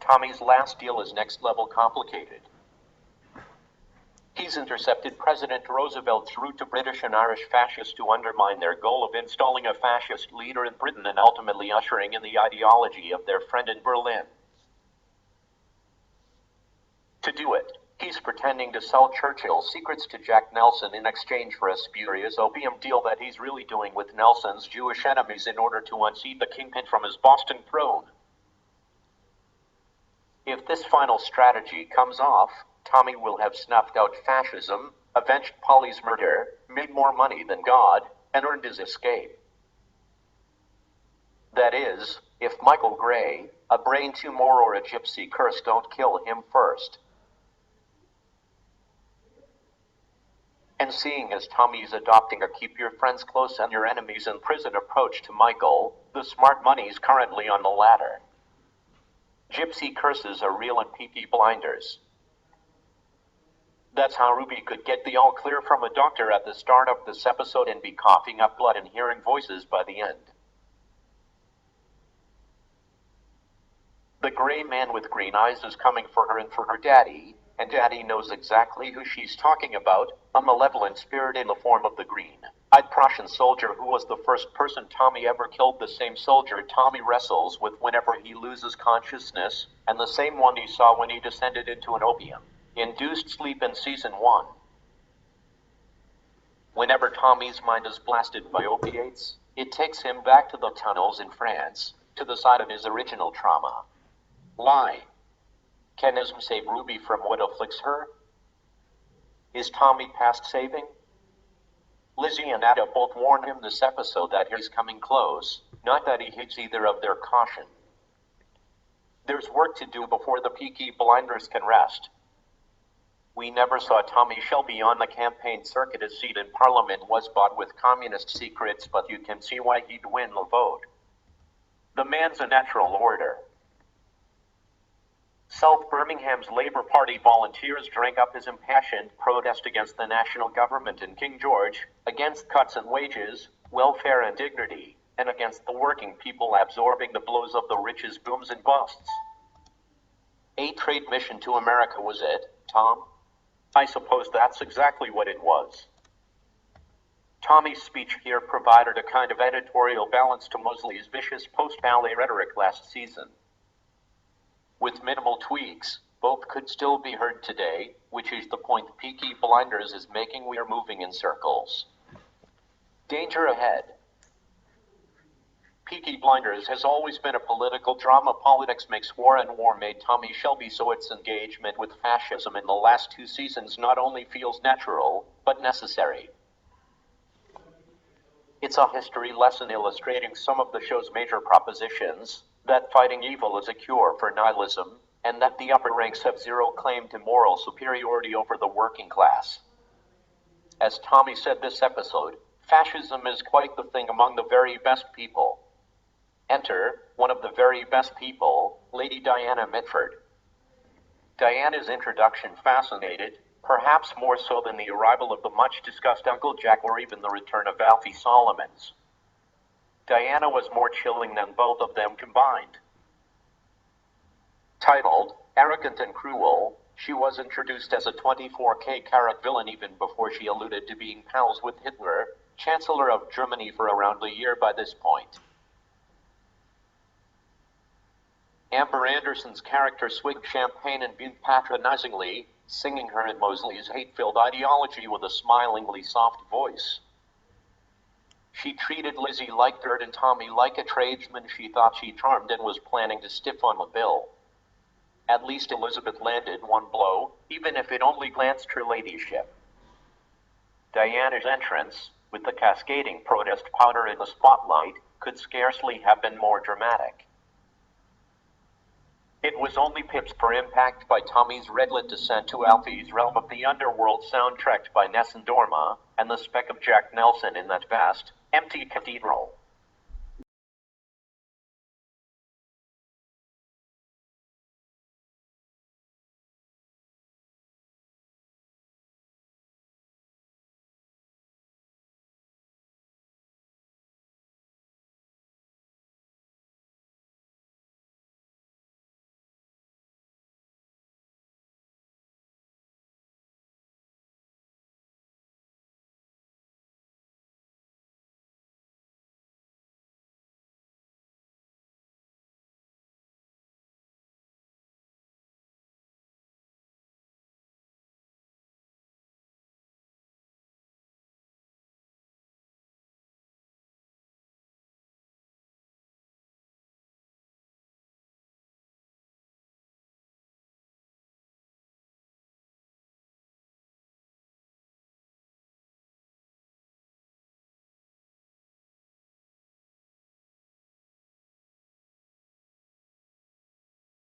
Tommy's last deal is next level complicated. He's intercepted President Roosevelt's route to British and Irish fascists to undermine their goal of installing a fascist leader in Britain and ultimately ushering in the ideology of their friend in Berlin. To do it, he's pretending to sell Churchill's secrets to Jack Nelson in exchange for a spurious opium deal that he's really doing with Nelson's Jewish enemies in order to unseat the kingpin from his Boston throne. If this final strategy comes off, Tommy will have snuffed out fascism, avenged Polly's murder, made more money than God, and earned his escape. That is, if Michael Gray, a brain tumor or a gypsy curse don't kill him first. And seeing as Tommy's adopting a keep your friends close and your enemies in prison approach to Michael, the smart money's currently on the latter. Gypsy curses are real in Peaky Blinders. That's how Ruby could get the all clear from a doctor at the start of this episode and be coughing up blood and hearing voices by the end. The gray man with green eyes is coming for her and for her daddy, and Daddy knows exactly who she's talking about, a malevolent spirit in the form of the green-eyed Prussian soldier who was the first person Tommy ever killed, the same soldier Tommy wrestles with whenever he loses consciousness, and the same one he saw when he descended into an opium-induced sleep in Season 1. Whenever Tommy's mind is blasted by opiates, it takes him back to the tunnels in France, to the site of his original trauma. Why? Can Ism save Ruby from what afflicts her? Is Tommy past saving? Lizzie and Ada both warn him this episode that he's coming close, not that he heeds either of their caution. There's work to do before the Peaky Blinders can rest. We never saw Tommy Shelby on the campaign circuit. His seat in Parliament was bought with communist secrets, but you can see why he'd win the vote. The man's a natural orator. South Birmingham's Labour Party volunteers drank up his impassioned protest against the national government and King George, against cuts in wages, welfare and dignity, and against the working people absorbing the blows of the rich's booms and busts. A trade mission to America was it, Tom? I suppose that's exactly what it was. Tommy's speech here provided a kind of editorial balance to Mosley's vicious post-ballet rhetoric last season. With minimal tweaks, both could still be heard today, which is the point Peaky Blinders is making. We're moving in circles. Danger ahead. Peaky Blinders has always been a political drama. Politics makes war, and war made Tommy Shelby, so its engagement with fascism in the last 2 seasons not only feels natural, but necessary. It's a history lesson illustrating some of the show's major propositions, that fighting evil is a cure for nihilism, and that the upper ranks have zero claim to moral superiority over the working class. As Tommy said this episode, fascism is quite the thing among the very best people. Enter, one of the very best people, Lady Diana Mitford. Diana's introduction fascinated, perhaps more so than the arrival of the much-discussed Uncle Jack or even the return of Alfie Solomons. Diana was more chilling than both of them combined. Titled, Arrogant and Cruel, she was introduced as a 24K carat villain even before she alluded to being pals with Hitler, Chancellor of Germany, for around a year by this point. Amber Anderson's character swigged champagne and beamed patronizingly, singing her and Mosley's hate-filled ideology with a smilingly soft voice. She treated Lizzie like dirt and Tommy like a tradesman she thought she charmed and was planning to stiff on the bill. At least Elizabeth landed one blow, even if it only glanced her ladyship. Diana's entrance, with the cascading protest powder in the spotlight, could scarcely have been more dramatic. It was only pips per impact by Tommy's red-lit descent to Alfie's realm of the underworld, soundtracked by Nessun Dorma, and the speck of Jack Nelson in that vast, empty cathedral.